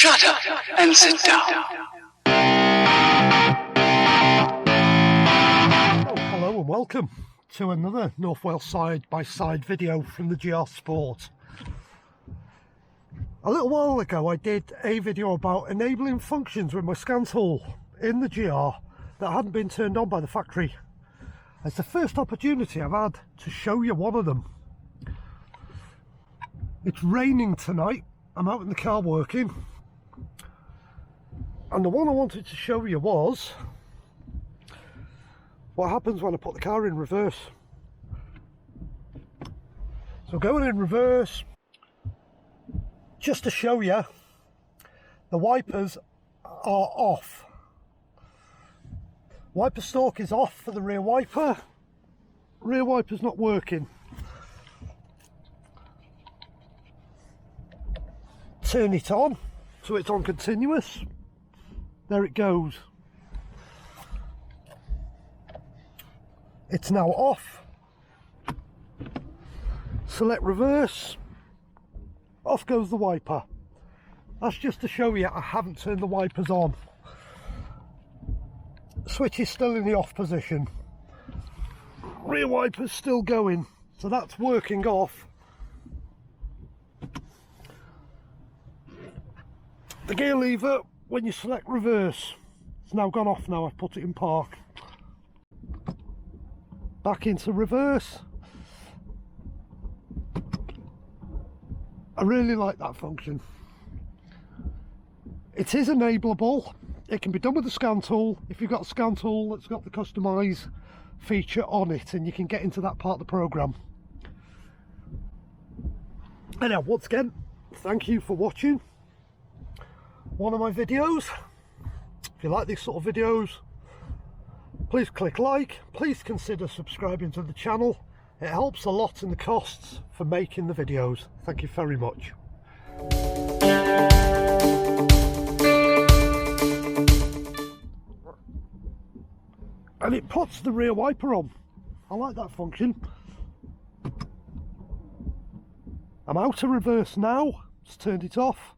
Shut up and sit down. Hello and welcome to another North Wales side-by-side video from the GR Sport. A little while ago I did a video about enabling functions with my scan tool in the GR that hadn't been turned on by the factory. It's the first opportunity I've had to show you one of them. It's raining tonight, I'm out in the car working, and the one I wanted to show you was what happens when I put the car in reverse. So going in reverse, just to show you, the wipers are off. Wiper stalk is off for the rear wiper. Rear wiper's not working. Turn it on so it's on continuous. There it goes. It's now off. Select reverse. Off goes the wiper. That's just to show you I haven't turned the wipers on. Switch is still in the off position. Rear wiper's still going, so that's working off. The gear lever, when you select reverse, it's now gone off now, I've put it in park. Back into reverse. I really like that function. It is enableable. It can be done with the scan tool. If you've got a scan tool that's got the customise feature on it, and you can get into that part of the programme. Anyhow, once again, thank you for watching one of my videos. If you like these sort of videos, please click like. Please consider subscribing to the channel. It helps a lot in the costs for making the videos. Thank you very much. And it puts the rear wiper on. I like that function. I'm out of reverse now. Just turned it off.